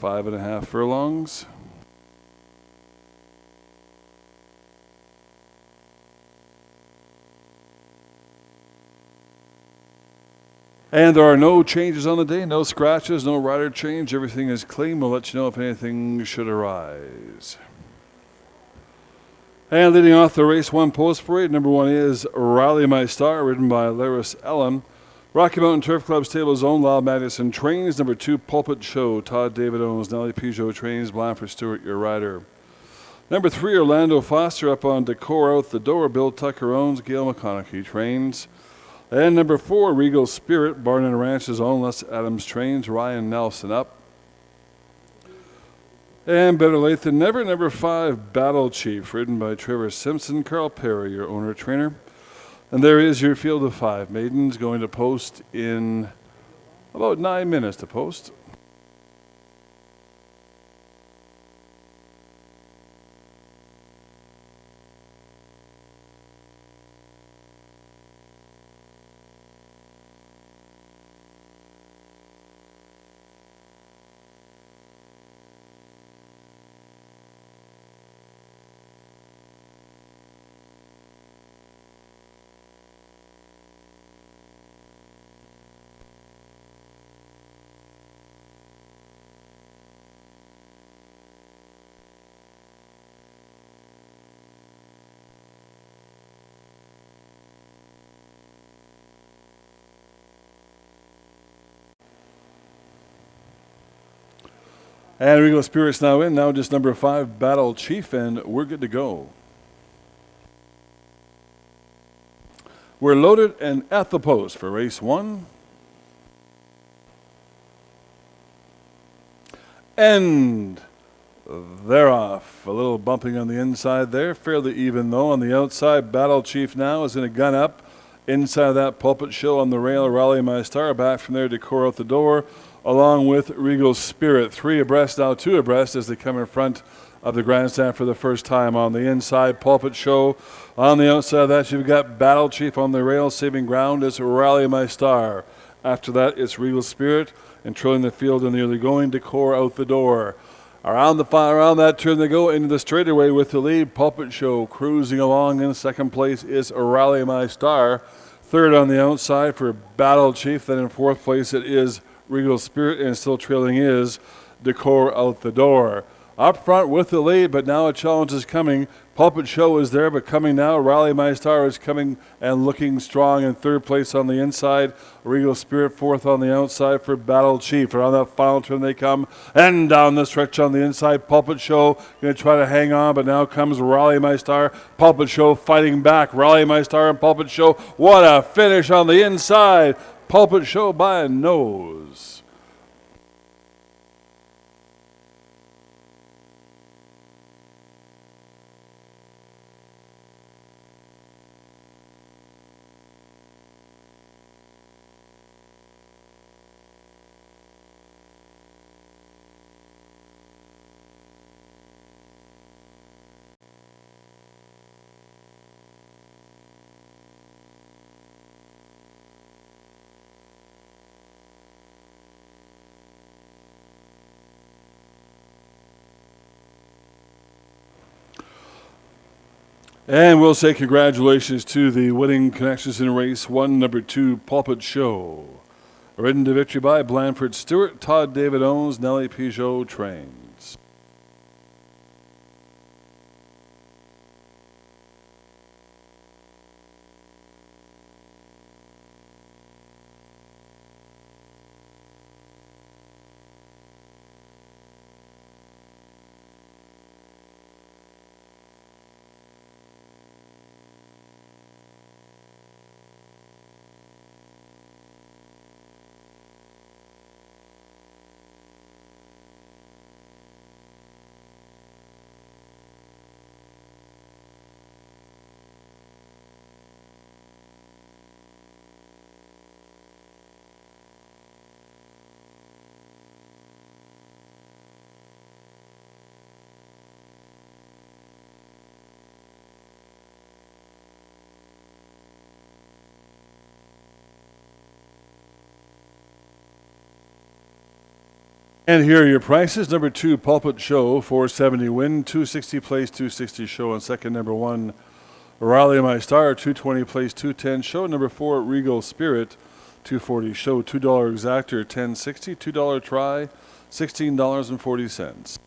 5.5 furlongs. And there are no changes on the day, no scratches, no rider change. Everything is clean. We'll let you know if anything should arise. And leading off the race 1 post parade, number 1 is Rally My Star, ridden by Laris Ellen. Rocky Mountain Turf Club Stables own Lyle Madison trains. Number 2, Pulpit Show, Todd David owns. Nellie Peugeot trains. Blanford Stewart, your rider. Number 3, Orlando Foster up on Decor Out the Door. Bill Tucker owns. Gail McConaughey trains. And number 4, Regal Spirit, Barn and Ranch's own. Les Adams trains. Ryan Nelson up. And Better Late Than Never, number 5, Battle Chief, ridden by Trevor Simpson. Carl Perry, your owner-trainer. And there is your field of 5 maidens going to post in about 9 minutes to post. And Regal Spirit's now in. Now just number 5, Battle Chief, and we're good to go. We're loaded and at the post for race 1. And they're off. A little bumping on the inside there. Fairly even, though. On the outside, Battle Chief now is going to gun up. Inside of that, Pulpit Show on the rail. Rally My Star. Back from there, Decor Out the Door, along with Regal Spirit. 3 abreast, now 2 abreast as they come in front of the grandstand for the first time. On the inside, Pulpit Show. On the outside of that, you've got Battle Chief on the rail. Saving ground is Rally My Star. After that, it's Regal Spirit. And trailing the field in the early going, Decor Out the Door. Around that turn they go into the straightaway with the lead. Pulpit Show cruising along. In second place is Rally My Star. Third on the outside for Battle Chief. Then in fourth place it is Regal Spirit, and still trailing is Decor Out the Door. Up front with the lead, but now a challenge is coming. Pulpit Show is there, but coming now. Rally My Star is coming and looking strong in third place on the inside. Regal Spirit fourth on the outside for Battle Chief. Around that final turn they come, and down the stretch on the inside. Pulpit Show going to try to hang on, but now comes Rally My Star. Pulpit Show fighting back. Rally My Star and Pulpit Show. What a finish on the inside. Pulpit Show by a nose. And we'll say congratulations to the winning connections in race 1, number 2, Pulpit Show. Ridden to victory by Blanford Stewart, Todd David owns, Nellie Peugeot trains. And here are your prices. Number 2, Pulpit Show, 470 win. 260 place, 260 show. And second, number 1, Raleigh My Star, 220 place, 210 show. Number 4, Regal Spirit, 240 show. $2 exactor, 1060. $2 try, $16.40.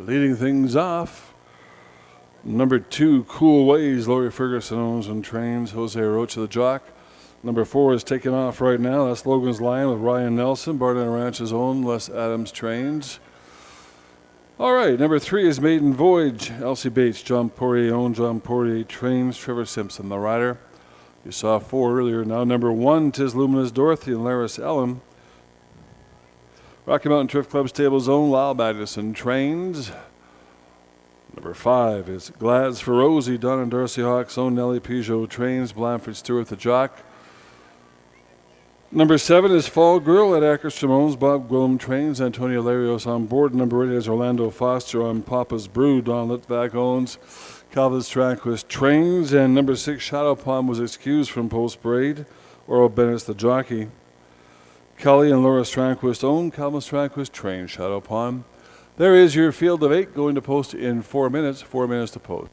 leading things off. Number 2, Cool Ways, Laurie Ferguson owns and trains. Jose Rocha the jock. Number 4 is taking off right now. That's Logan's Lion with Ryan Nelson. Barden Ranch's own Les Adams trains. All right, number 3 is Maiden Voyage. Elsie Bates, John Poirier owned. John Poirier trains. Trevor Simpson, the rider. You saw 4 earlier. Now number 1, Tis Luminous Dorothy and Laris Ellen. Rocky Mountain Thrift Club Stable's own Lyle Madison trains. Number 5 is Glads for Rosie. Don and Darcy Hawk's own Nellie Peugeot trains. Blanford Stewart the jock. Number 7 is Fall Girl at Acker Simone's. Bob Gwillem trains. Antonio Larios on board. Number 8 is Orlando Foster on Papa's Brew. Don Litvak owns. Calvin's Tranquist trains. And number 6, Shadow Pond was excused from post parade. Oral Bennett's the jockey. Kelly and Laura Tranquist own. Calvin's Tranquist trains. Shadow Pond. There is your field of 8 going to post in 4 minutes. 4 minutes to post.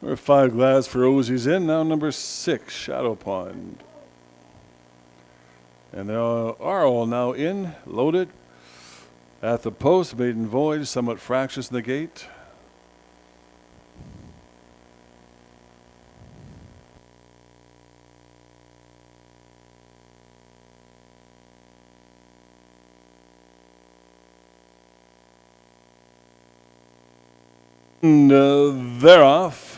Number 5, Glads for Rosie's in. Now number 6, Shadow Pond. And they are all now in, loaded. At the post, Maiden Voyage, somewhat fractious in the gate. And they're off.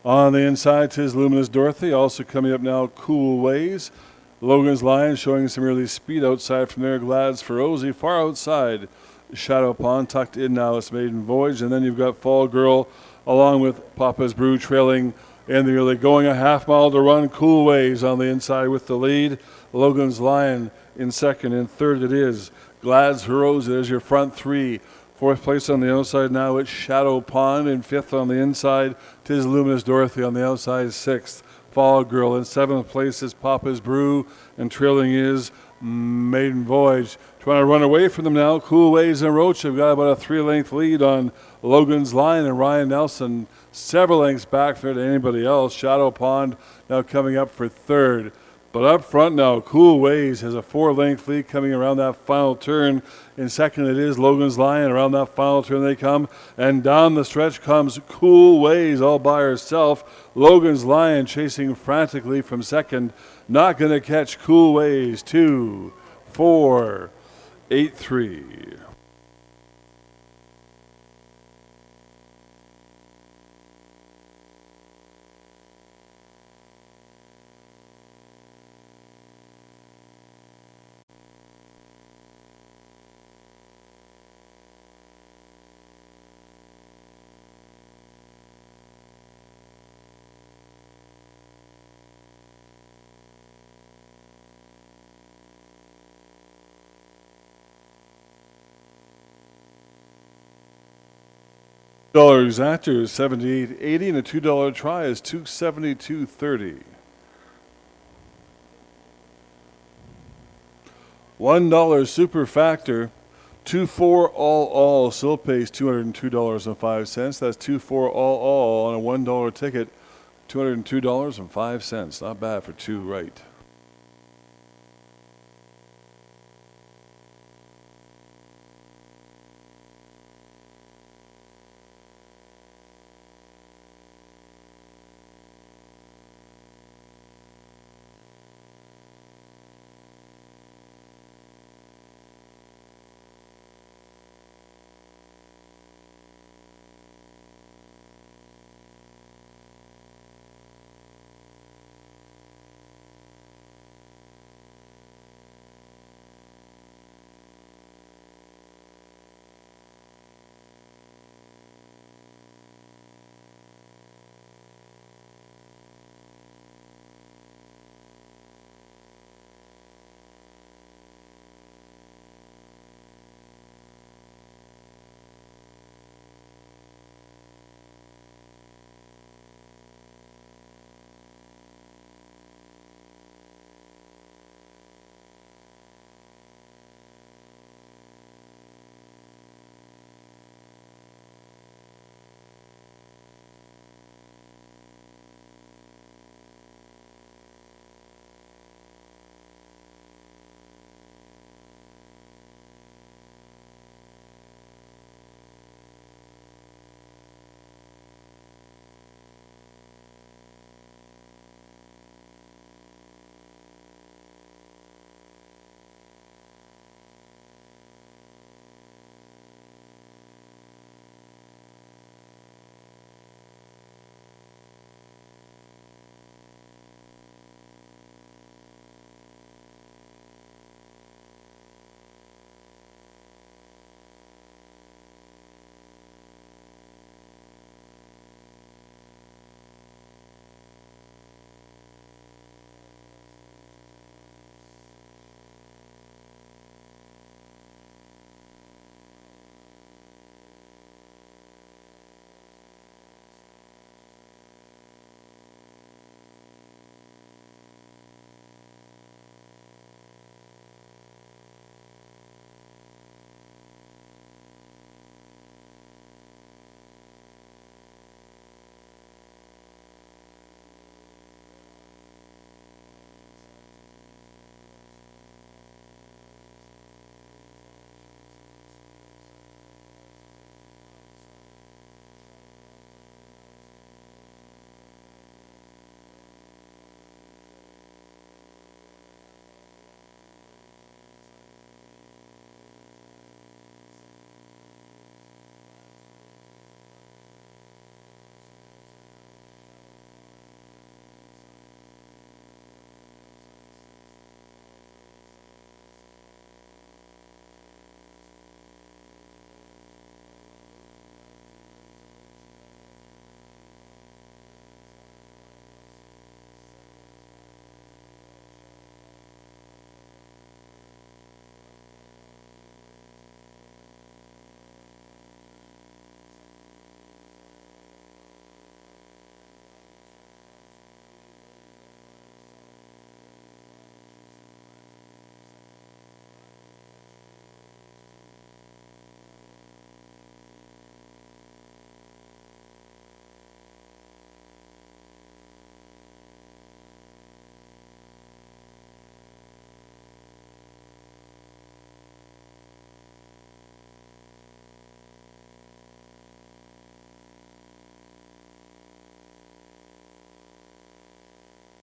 On the inside, Tis Luminous Dorothy. Also coming up now, Cool Ways. Logan's Lion showing some early speed outside from there. Glads for Rosie. Far outside, Shadow Pond. Tucked in now, it's Maiden Voyage. And then you've got Fall Girl along with Papa's Brew trailing in the early. Going a half mile to run. Cool Ways on the inside with the lead. Logan's Lion in second. In third it is Glads for Rosie. There's your front 3. 4th place on the outside now, it's Shadow Pond. In 5th on the inside, Tis Luminous Dorothy. On the outside, 6th, Fall Girl. In 7th place is Papa's Brew. And trailing is Maiden Voyage. Trying to run away from them now, Cool Ways and Roach have got about a 3-length lead on Logan's Lion and Ryan Nelson. Several lengths back from anybody else. Shadow Pond now coming up for 3rd. But up front now, Cool Ways has a 4-length lead coming around that final turn. In second, it is Logan's Lion. Around that final turn they come. And down the stretch comes Cool Ways all by herself. Logan's Lion chasing frantically from second. Not going to catch Cool Ways. 2, 4, 8, 3. $1 exactor is $78.80 and a $2 try is $272.30. $1 super factor, 2-4 all still pays $202.05. That's 2-4 all on a $1 ticket, $202.05. Not bad for 2 right.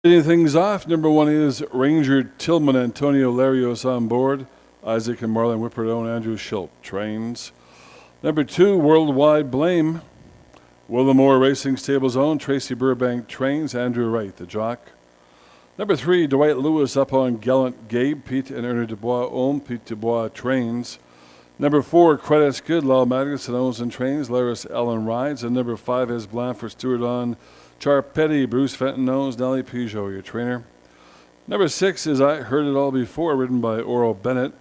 Leading things off, number 1 is Ranger Tillman, Antonio Larios on board. Isaac and Marlon Whipperdone, Andrew Schultz trains. Number 2, Worldwide Blame. Willamore Racing Stable's own Tracy Burbank trains. Andrew Wright, the jock. Number 3, Dwight Lewis up on Gallant Gabe. Pete and Ernie Dubois own. Pete Dubois trains. Number 4, Credits Good. Lyle Magnuson owns and trains. Laris Ellen rides. And number 5 is Blanford Stewart on Charpetti. Bruce Fenton owns. Nellie Peugeot, your trainer. Number 6 is I Heard It All Before, ridden by Oral Bennett.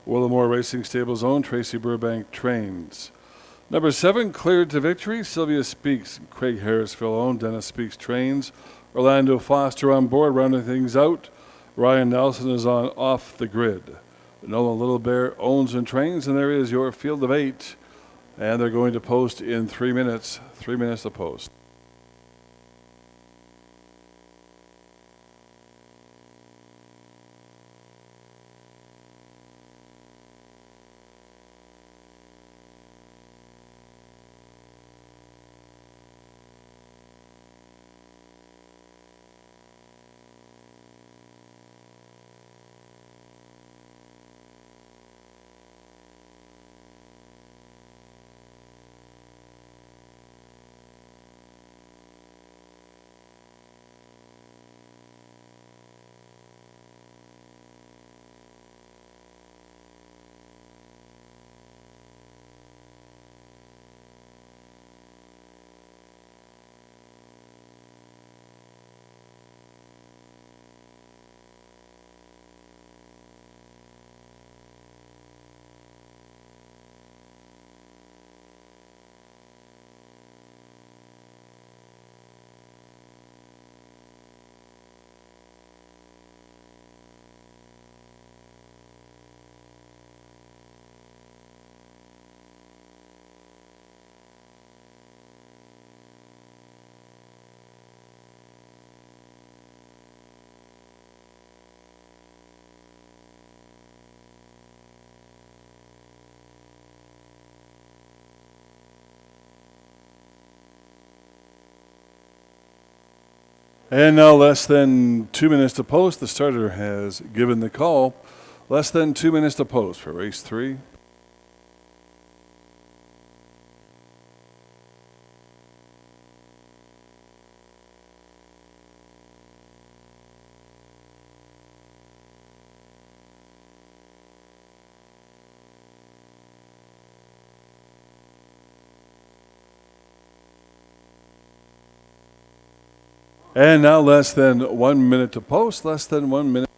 Willamore Racing Stable's own Tracy Burbank trains. Number 7, Cleared to Victory. Sylvia Speaks. Craig Harrisville owned. Dennis Speaks trains. Orlando Foster on board, rounding things out. Ryan Nelson is on Off the Grid. Nolan Little Bear owns and trains, and there is your field of 8. And they're going to post in 3 minutes. 3 minutes to post. And now less than 2 minutes to post. The starter has given the call. Less than 2 minutes to post for race 3. And now less than 1 minute to post. Less than 1 minute.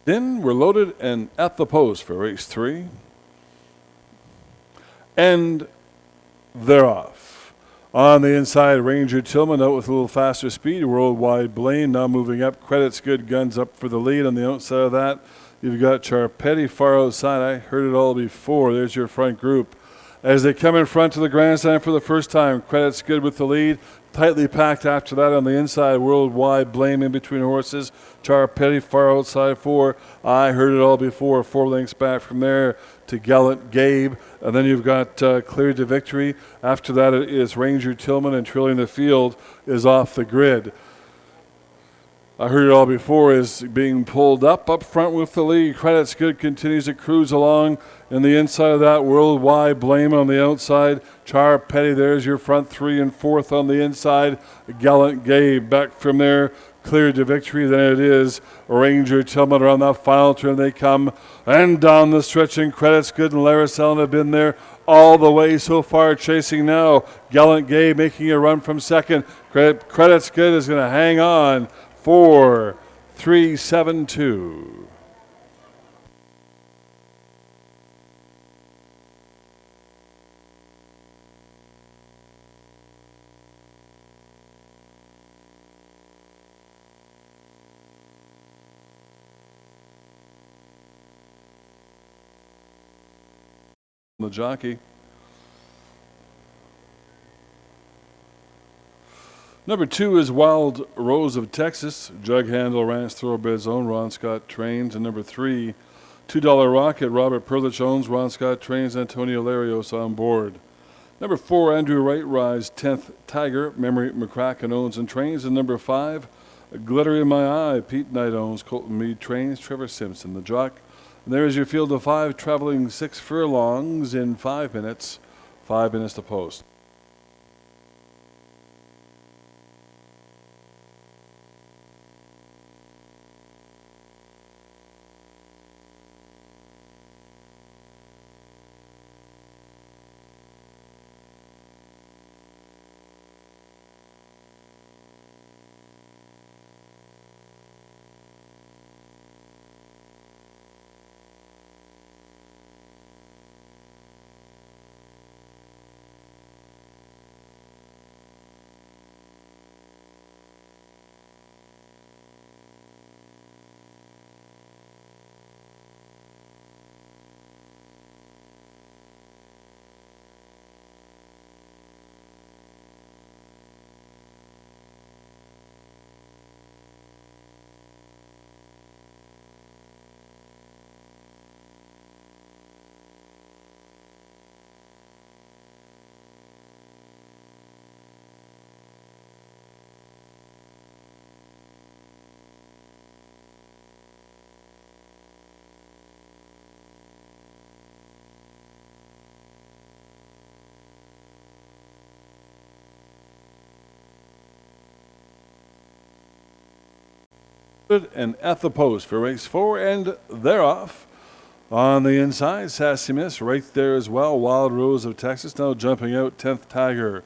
In, we're loaded and at the post for race 3. And they're off. On the inside, Ranger Tillman out with a little faster speed. Worldwide Blame now moving up. Credits Good, Guns up for the lead. On the outside of that, you've got Charpetti far outside. I Heard It All Before. There's your front group. As they come in front to the grandstand for the first time, Credits Good with the lead. tightly packed after that on the inside. Worldwide Blame in between horses. Char Petty far outside 4. I Heard It All Before. 4 lengths back from there to Gallant Gabe. And then you've got Clear to Victory. After that it is Ranger Tillman, and Trilling the Field is off the grid. I Heard It All Before is being pulled up front with the lead. Credit's Good continues to cruise along in the inside of that. Worldwide Blame on the outside. Char Petty, there's your front 3 and 4th on the inside. Gallant Gabe back from there. Clear to Victory. Then it is Ranger Tillman around that final turn. They come and down the stretch, and Credit's Good and Laris Ellen have been there all the way so far, chasing now. Gallant Gabe making a run from second. Credit's Good is going to hang on. 4, 3, 7, 2. The jockey. Number 2 is Wild Rose of Texas. Jug Handle, Ranch Thoroughbreds own, Ron Scott Trains. And number 3, $2 Rocket, Robert Perlich owns, Ron Scott Trains, Antonio Larios on board. Number 4, Andrew Wright Rise, 10th Tiger, Memory McCracken owns and trains. And number 5, Glitter in My Eye, Pete Knight owns, Colton Mead trains, Trevor Simpson the jock. And there's your field of 5, traveling 6 furlongs in 5 minutes. 5 minutes to post. And at the post for race 4, and they're off. On the inside, Sassy Miss right there as well. Wild Rose of Texas now jumping out, 10th Tiger.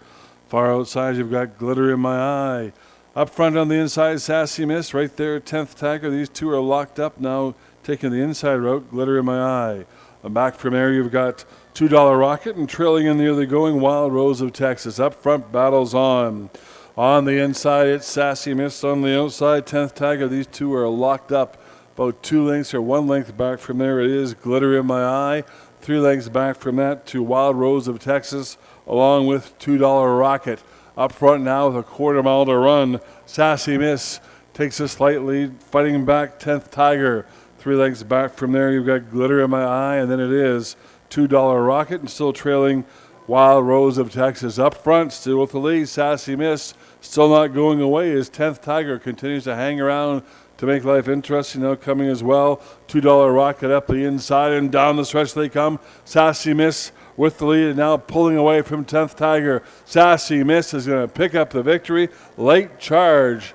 Far outside, you've got Glitter in My Eye. Up front on the inside, Sassy Miss right there, 10th Tiger. These two are locked up now, taking the inside route, Glitter in My Eye. And back from there, you've got $2 Rocket, and trailing in the early going, Wild Rose of Texas. Up front, battles on. On the inside, it's Sassy Miss. On the outside, 10th Tiger. These two are locked up about 2 lengths or 1 length back from there. It is Glitter in My Eye. 3 lengths back from that to Wild Rose of Texas, along with $2 Rocket. Up front now with a quarter mile to run. Sassy Miss takes a slight lead, fighting back 10th Tiger. 3 lengths back from there, you've got Glitter in My Eye, and then it is $2 Rocket, and still trailing Wild Rose of Texas. Up front, still with the lead, Sassy Miss. Still not going away as 10th Tiger continues to hang around to make life interesting. Now coming as well, $2 Rocket up the inside, and down the stretch they come. Sassy Miss with the lead, and now pulling away from 10th Tiger. Sassy Miss is going to pick up the victory. Late charge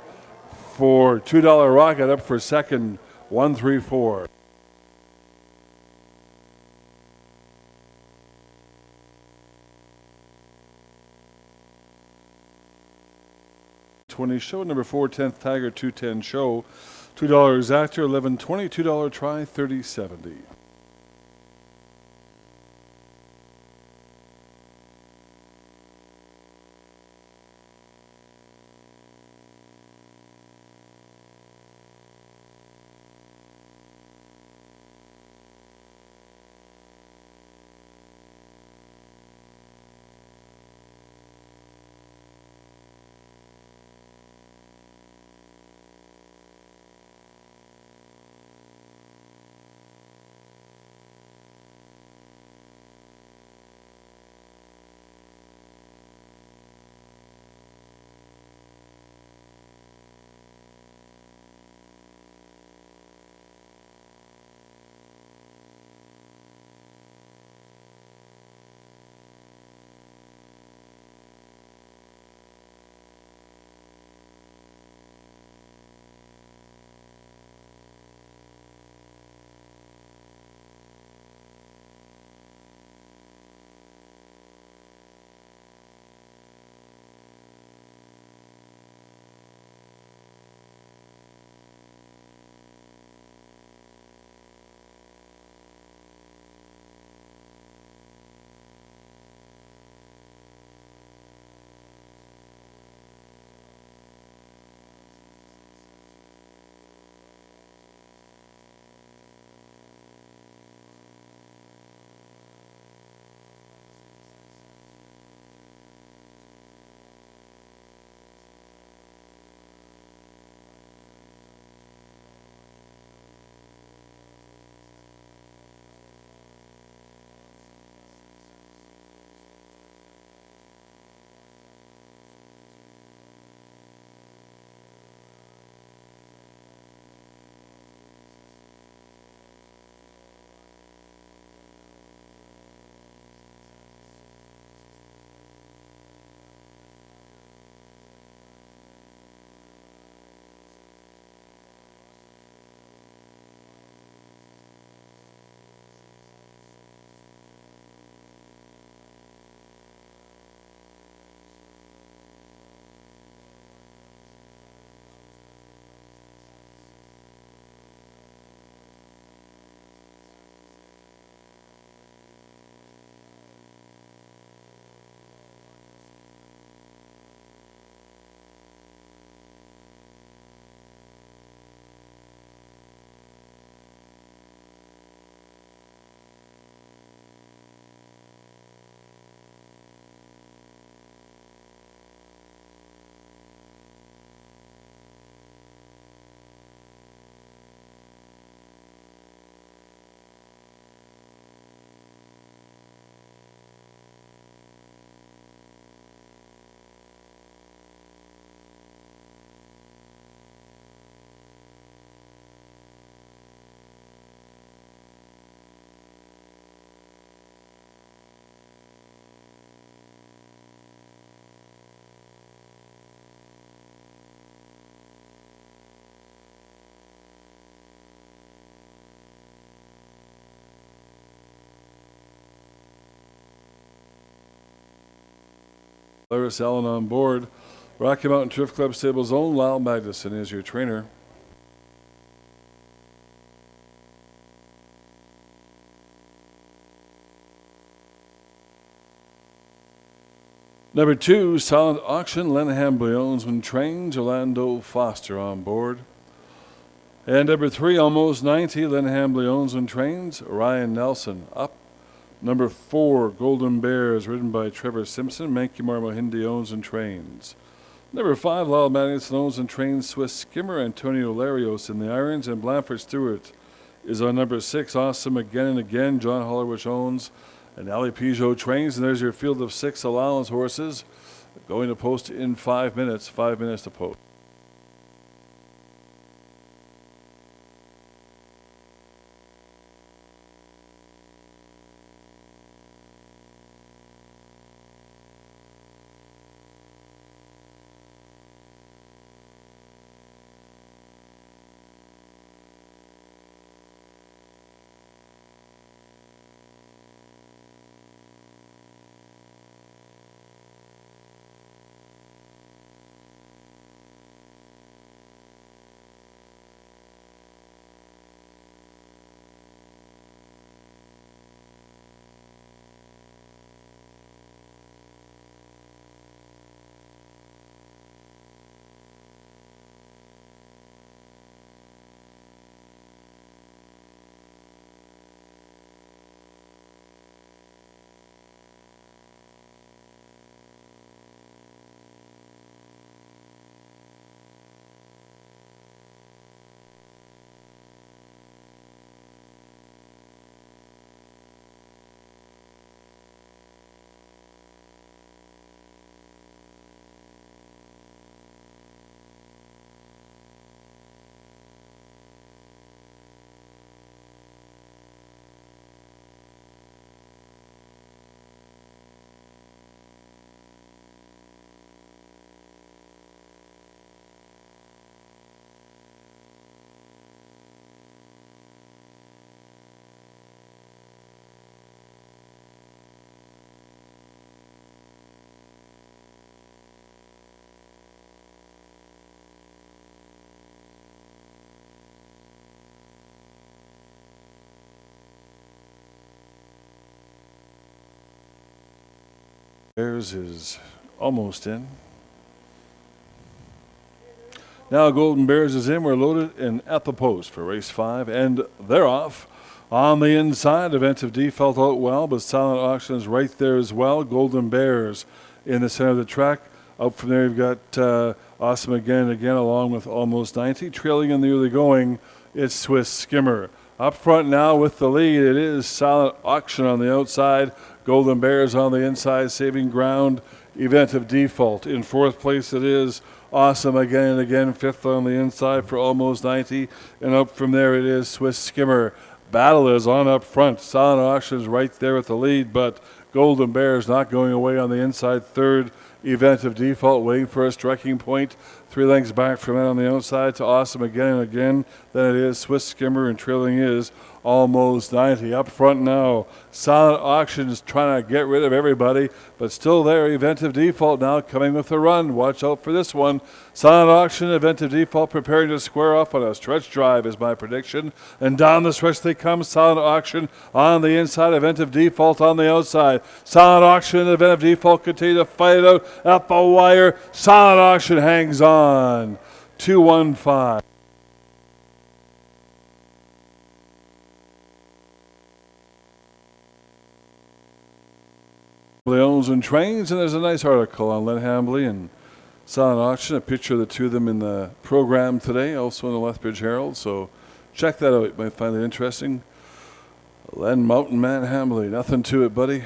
for $2 Rocket up for second, 1-3-4. 20 show. Number 4, 10th Tiger, 210 show. $2 exactor, 11.20. $2 try, 30.70. Larry Allen on board. Rocky Mountain Turf Club Stable's own Lyle Magnuson is your trainer. Number 2, Silent Auction, Len Hambly owns and trains, Orlando Foster on board. And number 3, Almost 90, Len Hambly owns and trains, Ryan Nelson up. Number 4, Golden Bears, ridden by Trevor Simpson, Mankimar Mohindi owns and trains. Number 5, Lyle Magnuson owns and trains, Swiss Skimmer, Antonio Larios in the irons, and Blanford Stewart is on number 6, Awesome Again and Again, John Hollerwich owns. And Ali Peugeot trains, and there's your field of 6 allowance horses going to post in 5 minutes. 5 minutes to post. Bears is almost in. Now Golden Bears is in. We're loaded and at the post for race 5, and they're off. On the inside, Event of D felt out well, but Silent Auction is right there as well. Golden Bears in the center of the track. Up from there, you've got Awesome Again and Again, along with Almost 90. Trailing in the early going, it's Swiss Skimmer. Up front now with the lead, it is Silent Auction on the outside. Golden Bears on the inside, saving ground. Event of Default. In 4th place, it is Awesome Again and Again. 5th on the inside for Almost 90. And up from there, it is Swiss Skimmer. Battle is on up front. Silent Auction is right there with the lead, but Golden Bears not going away on the inside. 3rd, Event of Default, waiting for a striking point. 3 lengths back from that on the outside to Awesome Again and Again. Then it is Swiss Skimmer, and trailing is Almost 90. Up front now, Silent Auction is trying to get rid of everybody, but still there. Event of Default now coming with a run. Watch out for this one. Silent Auction, Event of Default preparing to square off on a stretch drive is my prediction. And down the stretch they come. Silent Auction on the inside, Event of Default on the outside. Silent Auction and Event of Default continue to fight it out at the wire. Silent Auction hangs on. 2-1-5. Owns and trains, and there's a nice article on Len Hambly and Silent Auction, a picture of the two of them in the program today, also in the Lethbridge Herald, so check that out. You might find it interesting. Len Mountain Man Hambly, nothing to it, buddy.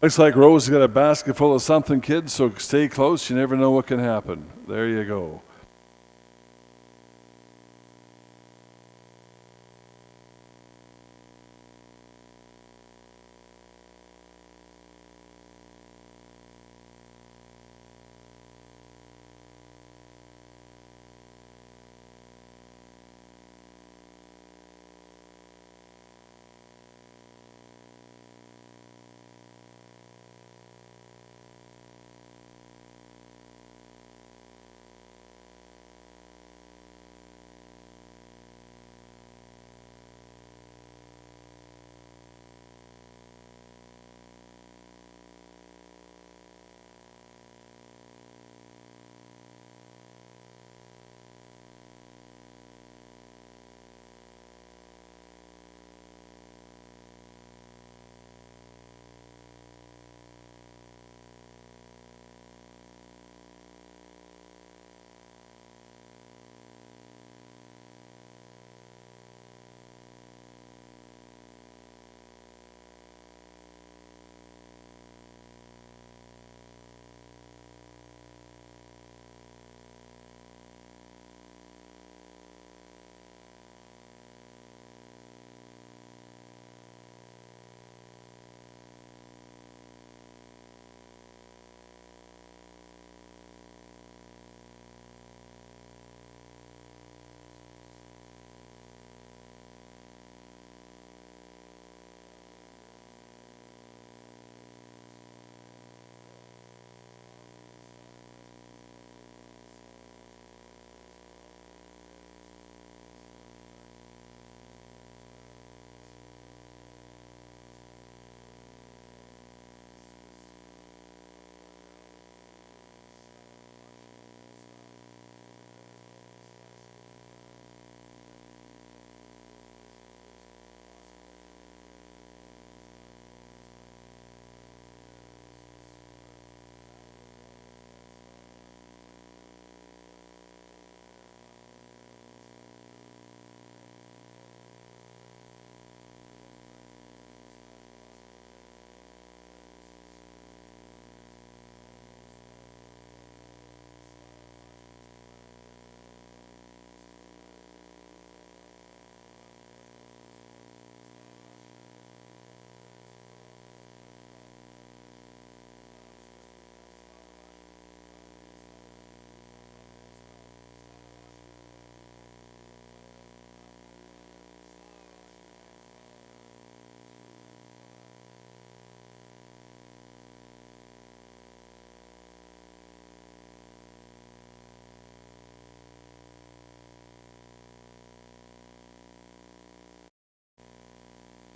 Looks like Rose has got a basket full of something, kids, so stay close. You never know what can happen. There you go.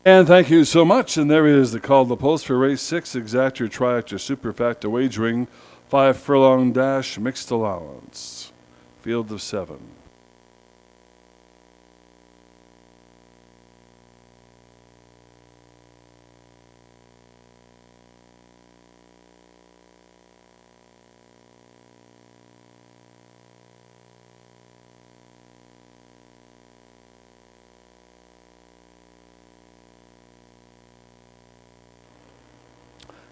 And thank you so much. And there is the call to the post for race 6, Exactor Triactor Superfactor Wagering, 5 furlong dash, mixed allowance. Field of 7.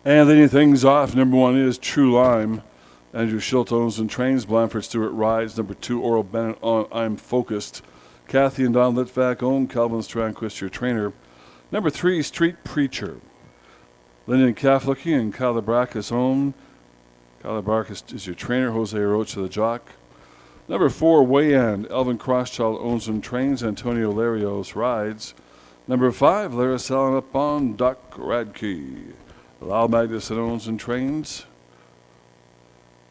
And leading things off, number 1 is True Lime. Andrew Schilt owns and trains. Blandford Stewart rides. Number 2, Oral Bennett on I'm Focused. Kathy and Don Litvak own. Calvin Strandquist, your trainer. Number 3, Street Preacher. Lyndon Kaflicki and Kyla Brackus own. Kyla Brackus is your trainer. Jose Rocha, the jock. Number 4, Way End. Elvin Crosschild owns and trains. Antonio Larios rides. Number 5, Lara selling up on Doc Radke. Lyle Magnuson owns and trains.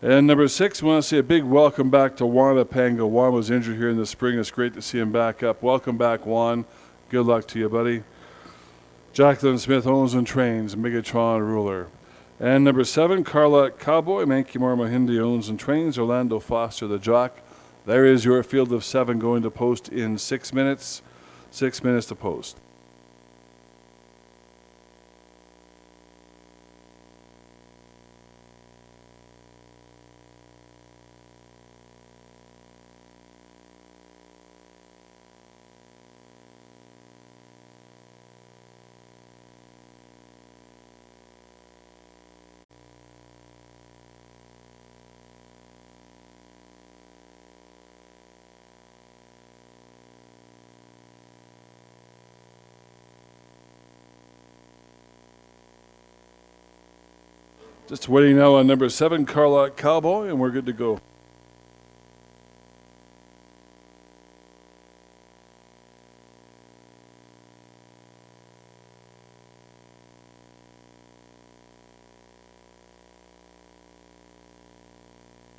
And number 6, we want to say a big welcome back to Juan Apanga. Juan was injured here in the spring. It's great to see him back up. Welcome back, Juan. Good luck to you, buddy. Jacqueline Smith owns and trains. Megatron Ruler. And number 7, Carla Cowboy. Mankimor Mahindi owns and trains. Orlando Foster, the jock. There is your field of 7 going to post in 6 minutes. 6 minutes to post. Just waiting now on number 7, Carlock Cowboy, and we're good to go.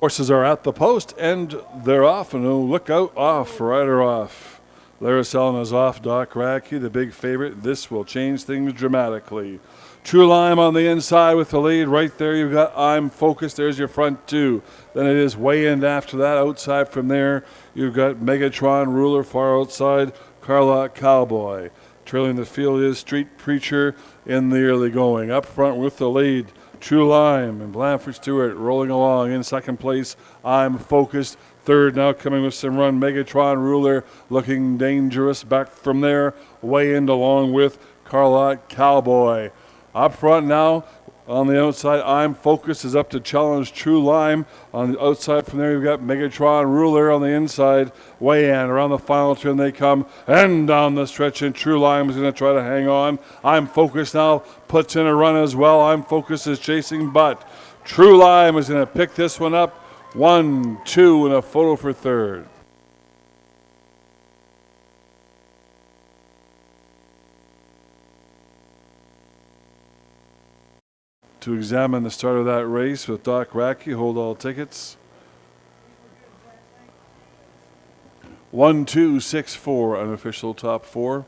Horses are at the post, and they're off, and look out, off, rider off. Laricellin is off, Doc Radke, the big favorite. This will change things dramatically. True Lime on the inside with the lead. Right there, you've got I'm Focused. There's your front two. Then it is Way In after that. Outside from there, you've got Megatron Ruler far outside, Carlock Cowboy. Trailing the field is Street Preacher in the early going. Up front with the lead, True Lime and Blanford Stewart rolling along in second place. I'm Focused. Third now coming with some run. Megatron Ruler looking dangerous. Back from there, Way In along with Carlock Cowboy. Up front now on the outside, I'm Focused is up to challenge True Lime. On the outside from there, you've got Megatron Ruler on the inside. Way In around the final turn they come, and down the stretch, and True Lime is going to try to hang on. I'm Focused now puts in a run as well. I'm Focused is chasing, but True Lime is going to pick this one up. 1, 2, and a photo for third. To examine the start of that race with Doc Radke, hold all tickets. 1, 2, 6, 4, unofficial top four.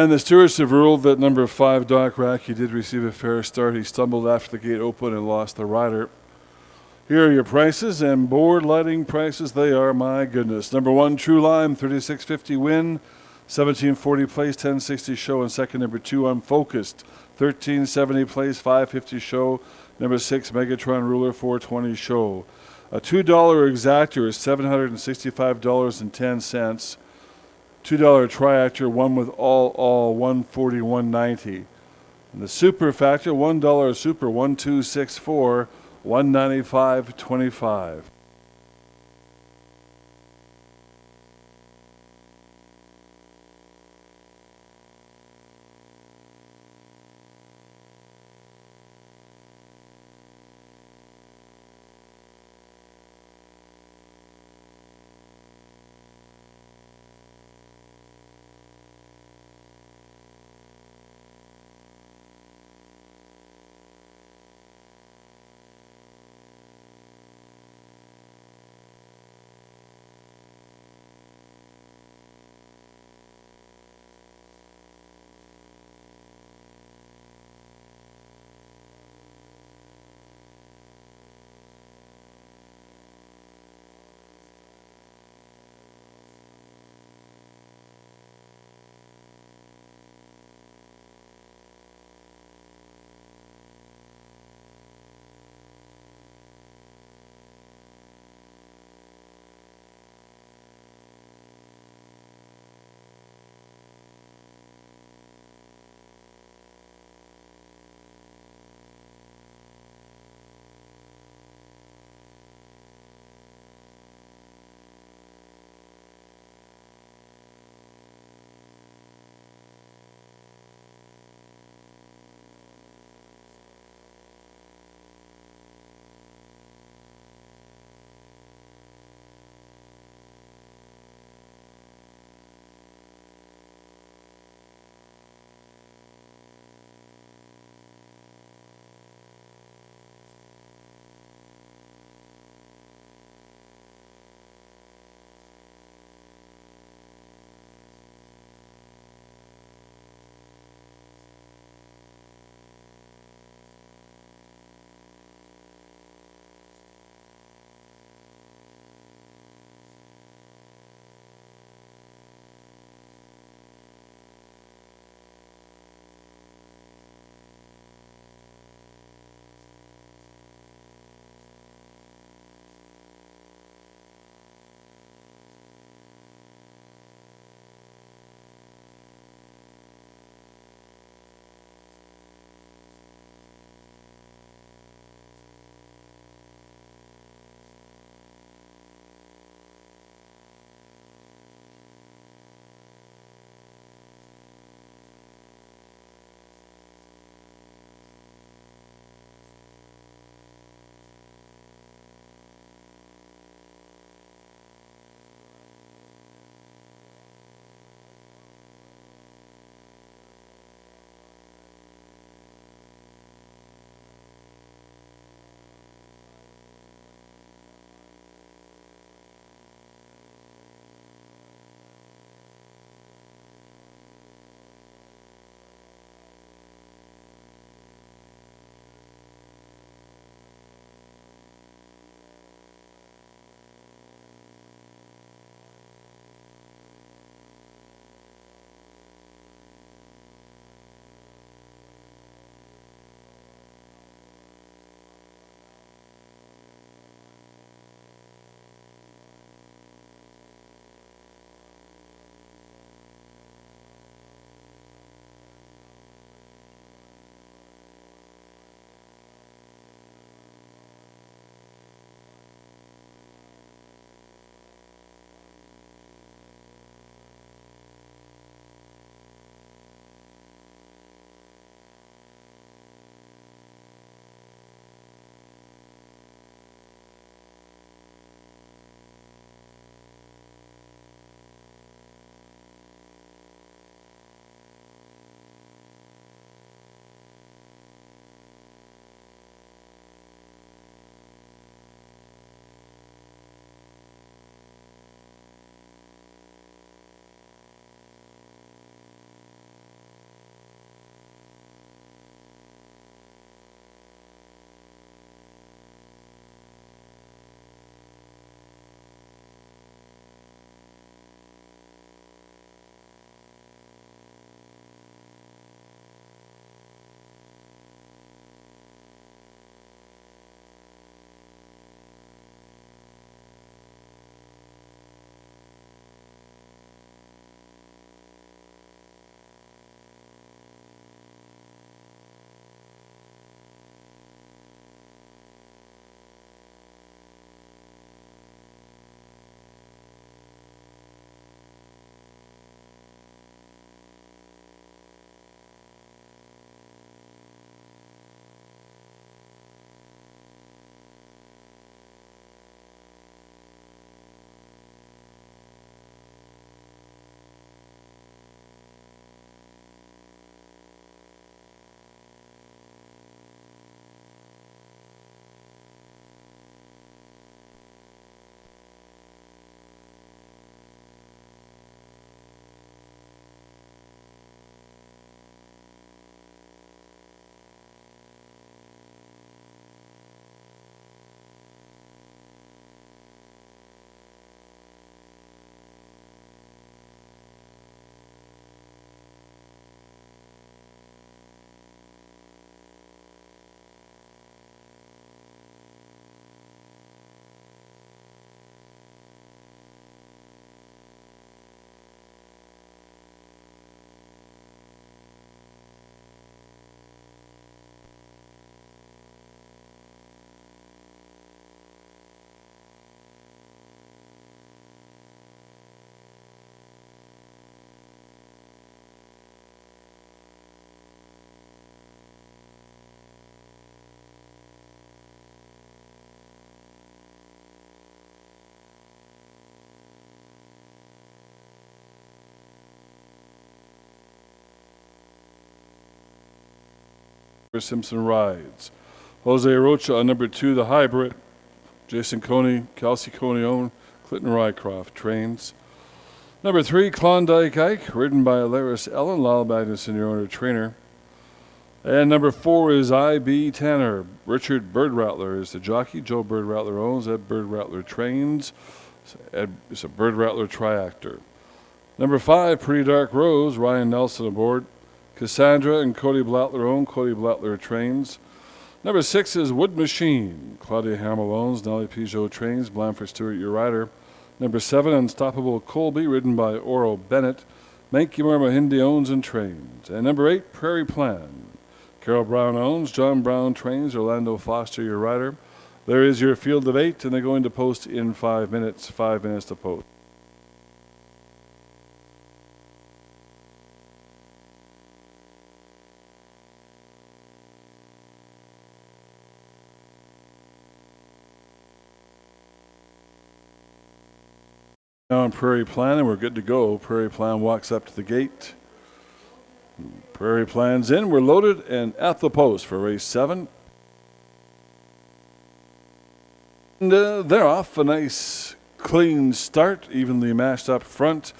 And the stewards have ruled that number 5, Doc Radke, did receive a fair start. He stumbled after the gate open and lost the rider. Here are your prices, and board lighting prices they are, my goodness. Number 1, True Lime, $36.50 win. $17.40 place, $10.60 show. And second, number 2, Unfocused, $13.70 place, $5.50 show. Number 6, Megatron Ruler, $4.20 show. A $2 exactor is $765.10. $2 triactor, one with all, $141.90. And the super factor, $1 super, 1264, $195.25. Trevor Simpson rides. Jose Rocha on number 2, the hybrid. Jason Coney, Kelsey Coney owned. Clinton Rycroft trains. Number 3, Klondike Ike, ridden by Alaris Ellen, Lyle Magnuson, your owner trainer. And number 4 is I.B. Tanner. Richard Bird Rattler is the jockey. Joe Bird Rattler owns. Ed Bird Rattler trains. It's a Bird Rattler triactor. Number 5, Pretty Dark Rose. Ryan Nelson aboard. Cassandra and Cody Blattler own. Cody Blattler trains. Number 6 is Wood Machine. Claudia Hamill owns. Nellie Peugeot trains. Blanford Stewart, your rider. Number 7, Unstoppable Colby, ridden by Oro Bennett. Mankimar Mahindi owns and trains. And number 8, Prairie Plan. Carol Brown owns. John Brown trains. Orlando Foster, your rider. There is your field of 8, and they're going to post in 5 minutes. 5 minutes to post. Now on Prairie Plan, and we're good to go. Prairie Plan walks up to the gate. Prairie Plan's in. We're loaded and at the post for race 7. And they're off. A nice, clean start, evenly matched up front.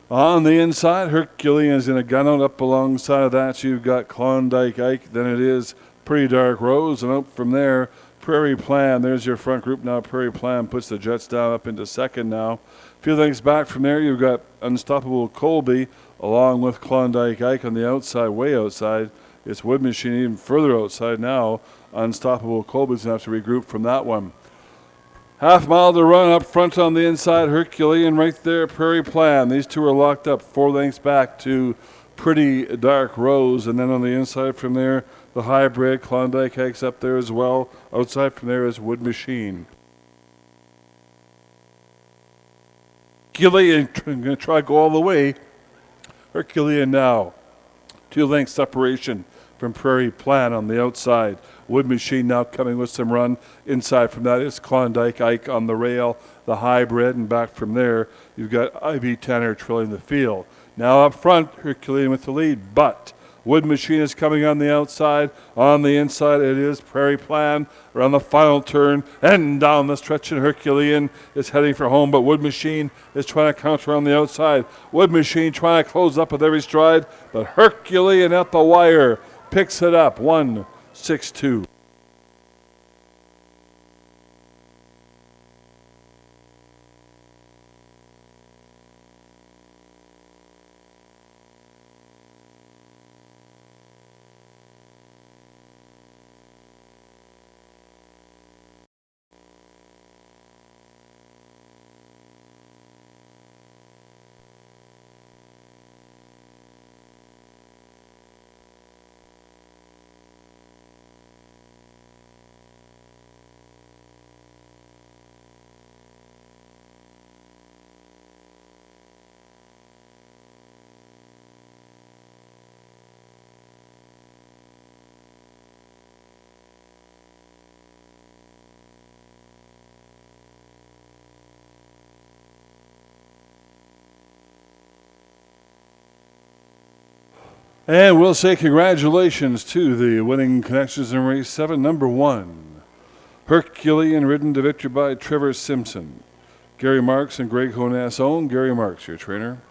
On the inside, Herculean's in a gun out. Up alongside of that, you've got Klondike Ike. Then it is Pretty Dark Rose. And up from there, Prairie Plan. There's your front group now. Prairie Plan puts the Jets down up into second now. A few things back from there, you've got Unstoppable Colby along with Klondike Ike on the outside, way outside. It's Wood Machine even further outside now. Unstoppable Colby's going to have to regroup from that one. Half mile to run up front on the inside. Herculean right there, Prairie Plan. These two are locked up 4 lengths back to Pretty Dark Rose. And then on the inside from there, the hybrid Klondike Ike's up there as well. Outside from there is Wood Machine. Herculean going to try to go all the way. Herculean now. 2 lengths separation from Prairie Plan on the outside. Wood Machine now coming with some run. Inside from that is Klondike Ike on the rail, the hybrid, and back from there you've got I.B. Tanner trailing the field. Now up front, Herculean with the lead, but Wood Machine is coming on the outside. On the inside, it is Prairie Plan around the final turn and down the stretch. And Herculean is heading for home, but Wood Machine is trying to counter on the outside. Wood Machine trying to close up with every stride, but Herculean at the wire picks it up 1-6-2. And we'll say congratulations to the winning connections in race 7. Number 1, Herculean, ridden to victory by Trevor Simpson. Gary Marks and Greg Honess own. Gary Marks, your trainer.